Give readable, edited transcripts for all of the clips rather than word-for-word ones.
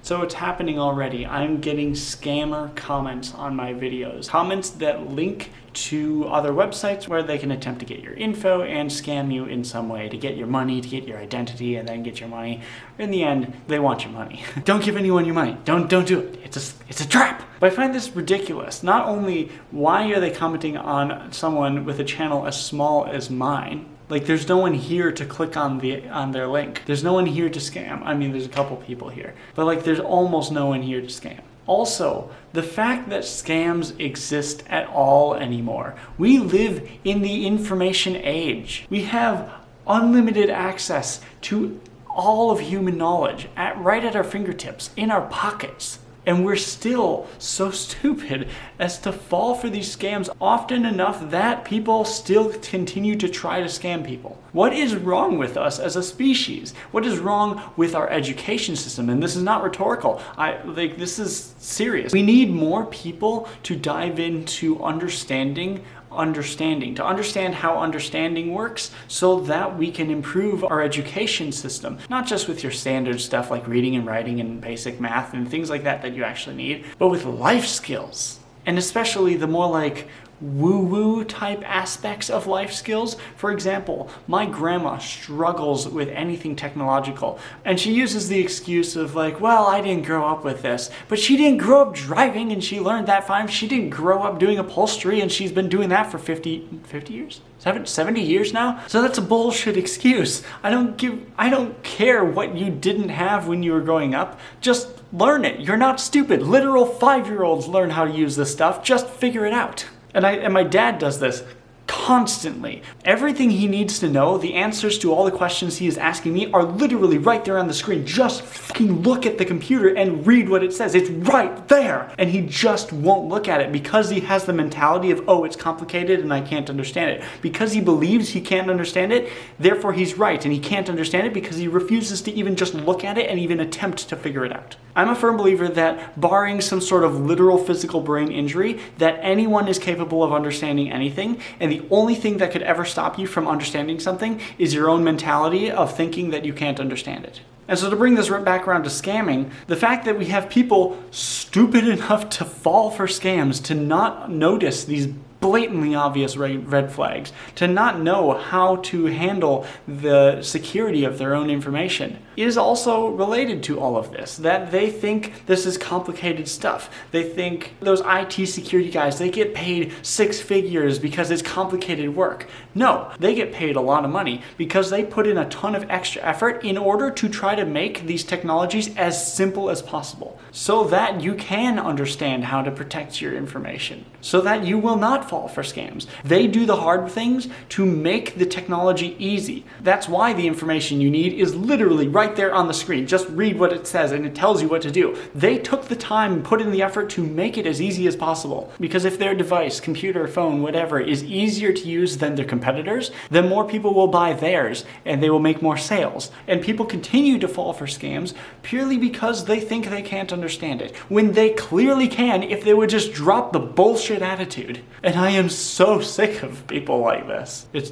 So it's happening already. I'm getting scammer comments on my videos. Comments that link to other websites where they can attempt to get your info and scam you in some way to get your money, to get your identity, and then get your money. In the end, they want your money. Don't give anyone your money. Don't do it. It's a trap. But I find this ridiculous. Not only why are they commenting on someone with a channel as small as mine? Like, there's no one here to click on their link. There's no one here to scam. I mean, there's a couple people here, but like, there's almost no one here to scam. Also, the fact that scams exist at all anymore. We live in the information age. We have unlimited access to all of human knowledge right at our fingertips, in our pockets. And we're still so stupid as to fall for these scams often enough that people still continue to try to scam people. What is wrong with us as a species? What is wrong with our education system? And this is not rhetorical. This is serious. We need more people to dive into understanding, to understand how understanding works so that we can improve our education system. Not just with your standard stuff like reading and writing and basic math and things like that you actually need, but with life skills. And especially the more like woo-woo type aspects of life skills. For example, my grandma struggles with anything technological, and she uses the excuse of like, well, I didn't grow up with this, but she didn't grow up driving and she learned that fine. She didn't grow up doing upholstery and she's been doing that for 50 years? 70 years now? So that's a bullshit excuse. I don't care what you didn't have when you were growing up. Just learn it. You're not stupid. Literal 5-year-olds learn how to use this stuff. Just figure it out. And my dad does this constantly. Everything he needs to know, the answers to all the questions he is asking me are literally right there on the screen. Just fucking look at the computer and read what it says. It's right there. And he just won't look at it because he has the mentality of, oh, it's complicated and I can't understand it. Because he believes he can't understand it, therefore he's right. And he can't understand it because he refuses to even just look at it and even attempt to figure it out. I'm a firm believer that barring some sort of literal physical brain injury, that anyone is capable of understanding anything, and the only thing that could ever stop you from understanding something is your own mentality of thinking that you can't understand it. And so to bring this back around to scamming, the fact that we have people stupid enough to fall for scams, to not notice these blatantly obvious red flags, to not know how to handle the security of their own information, is also related to all of this. That they think this is complicated stuff. They think those IT security guys, they get paid 6 figures because it's complicated work. No, they get paid a lot of money because they put in a ton of extra effort in order to try to make these technologies as simple as possible, so that you can understand how to protect your information, so that you will not fall for scams. They do the hard things to make the technology easy. That's why the information you need is literally right there on the screen. Just read what it says and it tells you what to do. They took the time and put in the effort to make it as easy as possible. Because if their device, computer, phone, whatever, is easier to use than their competitors, then more people will buy theirs and they will make more sales. And people continue to fall for scams purely because they think they can't understand it, when they clearly can if they would just drop the bullshit attitude. And I am so sick of people like this. It's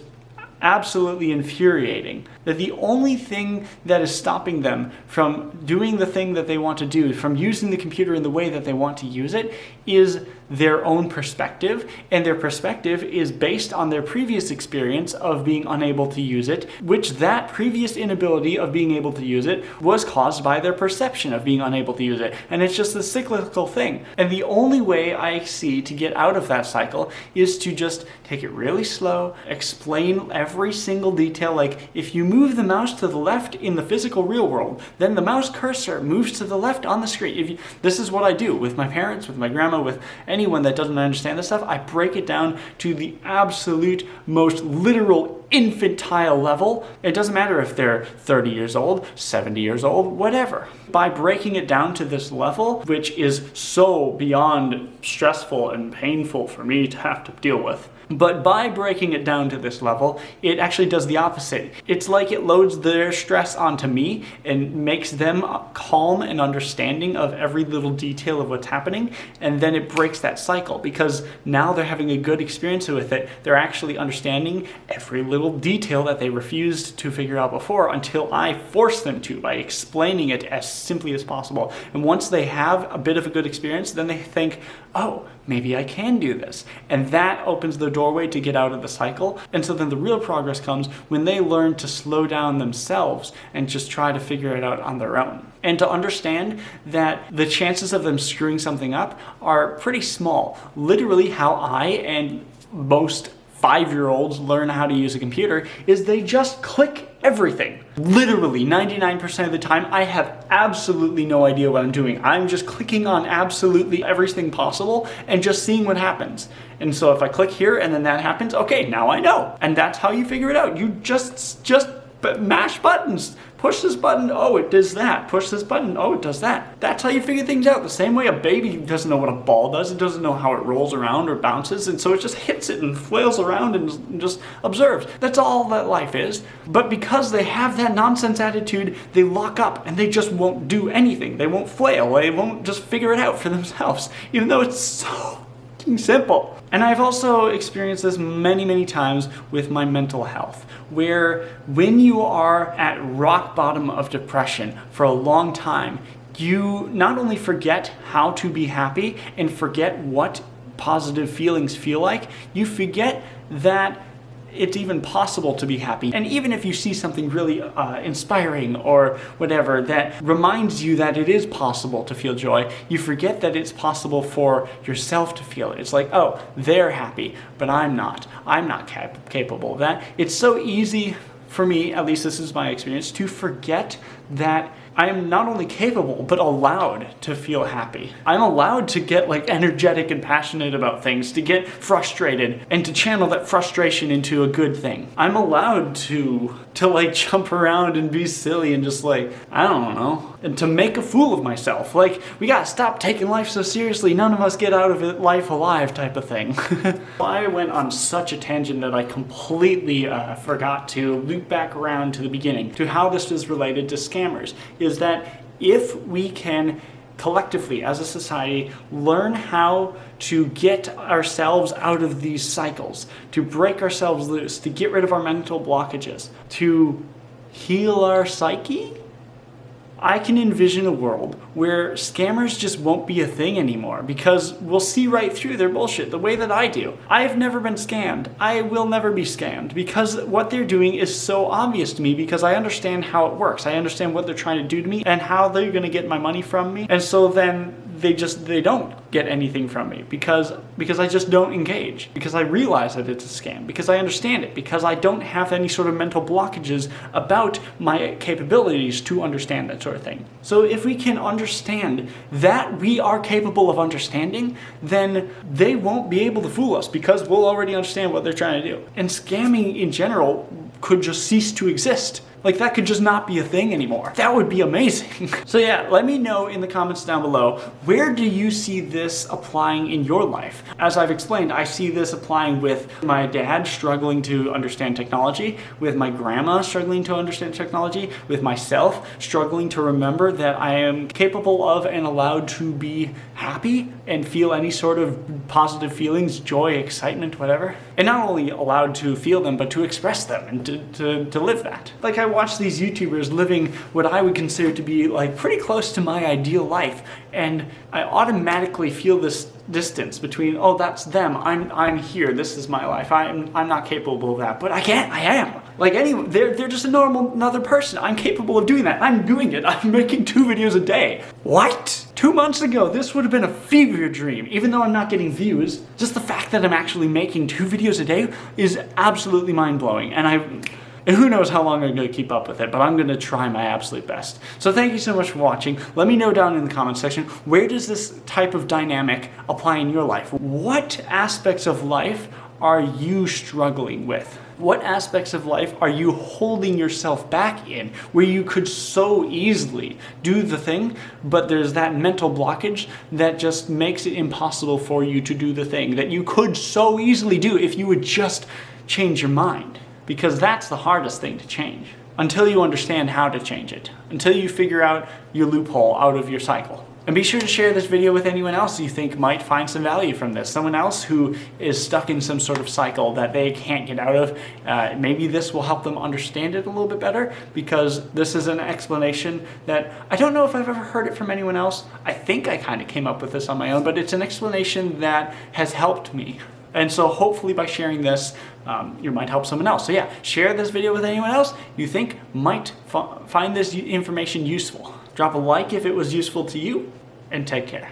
absolutely infuriating that the only thing that is stopping them from doing the thing that they want to do, from using the computer in the way that they want to use it, is their own perspective, and their perspective is based on their previous experience of being unable to use it, which that previous inability of being able to use it was caused by their perception of being unable to use it. And it's just a cyclical thing. And the only way I see to get out of that cycle is to just take it really slow, explain every single detail. Like, if you move the mouse to the left in the physical real world, then the mouse cursor moves to the left on the screen. This is what I do with my parents, with my grandma, with anyone that doesn't understand this stuff. I break it down to the absolute most literal infantile level. It doesn't matter if they're 30 years old, 70 years old, whatever. By breaking it down to this level, which is so beyond stressful and painful for me to have to deal with, But by breaking it down to this level, it actually does the opposite. It's like it loads their stress onto me and makes them calm and understanding of every little detail of what's happening, and then it breaks that cycle because now they're having a good experience with it. They're actually understanding every little detail that they refused to figure out before until I force them to by explaining it as simply as possible. And once they have a bit of a good experience, then they think, oh, maybe I can do this. And that opens the doorway to get out of the cycle. And so then the real progress comes when they learn to slow down themselves and just try to figure it out on their own. And to understand that the chances of them screwing something up are pretty small. Literally how I and most 5-year-olds learn how to use a computer is they just click everything. Literally 99% of the time, I have absolutely no idea what I'm doing. I'm just clicking on absolutely everything possible and just seeing what happens. And so if I click here and then that happens, okay, now I know. And that's how you figure it out. You just mash buttons. Push this button, oh, it does that. Push this button, oh, it does that. That's how you figure things out. The same way a baby doesn't know what a ball does. It doesn't know how it rolls around or bounces, and so it just hits it and flails around and just observes. That's all that life is. But because they have that nonsense attitude, they lock up and they just won't do anything. They won't flail. They won't just figure it out for themselves, even though it's so simple. And I've also experienced this many, many times with my mental health, where when you are at rock bottom of depression for a long time, you not only forget how to be happy and forget what positive feelings feel like, you forget that it's even possible to be happy. And even if you see something really inspiring or whatever that reminds you that it is possible to feel joy, you forget that it's possible for yourself to feel it. It's like, oh, they're happy, but I'm not. I'm not capable of that. It's so easy for me, at least this is my experience, to forget that I am not only capable, but allowed to feel happy. I'm allowed to get energetic and passionate about things, to get frustrated, and to channel that frustration into a good thing. I'm allowed to jump around and be silly and just I don't know, and to make a fool of myself. We gotta stop taking life so seriously, none of us get out of it life alive type of thing. I went on such a tangent that I completely forgot to loop back around to the beginning, to how this is related to scammers, is that if we can collectively as a society learn how to get ourselves out of these cycles, to break ourselves loose, to get rid of our mental blockages, to heal our psyche, I can envision a world where scammers just won't be a thing anymore because we'll see right through their bullshit the way that I do. I have never been scammed. I will never be scammed because what they're doing is so obvious to me because I understand how it works. I understand what they're trying to do to me and how they're going to get my money from me. And so then they don't get anything from me because I just don't engage, because I realize that it's a scam, because I understand it, because I don't have any sort of mental blockages about my capabilities to understand that sort of thing. So if we can understand that we are capable of understanding, then they won't be able to fool us because we'll already understand what they're trying to do. And scamming in general could just cease to exist. That could just not be a thing anymore. That would be amazing. So yeah, let me know in the comments down below, where do you see this applying in your life? As I've explained, I see this applying with my dad struggling to understand technology, with my grandma struggling to understand technology, with myself struggling to remember that I am capable of and allowed to be happy and feel any sort of positive feelings, joy, excitement, whatever. And not only allowed to feel them, but to express them and to live that. I watch these YouTubers living what I would consider to be pretty close to my ideal life, and I automatically feel this distance between, oh, that's them, I'm here, this is my life, I'm not capable of that, but I am. Anyway, they're just another person. I'm capable of doing that. I'm doing it. I'm making 2 videos a day. What? 2 months ago, this would have been a fever dream, even though I'm not getting views. Just the fact that I'm actually making 2 videos a day is absolutely mind-blowing, and who knows how long I'm going to keep up with it, but I'm going to try my absolute best. So thank you so much for watching. Let me know down in the comments section, where does this type of dynamic apply in your life? What aspects of life are you struggling with? What aspects of life are you holding yourself back in where you could so easily do the thing, but there's that mental blockage that just makes it impossible for you to do the thing that you could so easily do if you would just change your mind? Because that's the hardest thing to change. Until you understand how to change it, until you figure out your loophole out of your cycle. And be sure to share this video with anyone else you think might find some value from this. Someone else who is stuck in some sort of cycle that they can't get out of. Maybe this will help them understand it a little bit better, because this is an explanation that I don't know if I've ever heard it from anyone else. I think I kind of came up with this on my own, but it's an explanation that has helped me. And so hopefully by sharing this, you might help someone else. So yeah, share this video with anyone else you think might find this information useful. Drop a like if it was useful to you, and take care.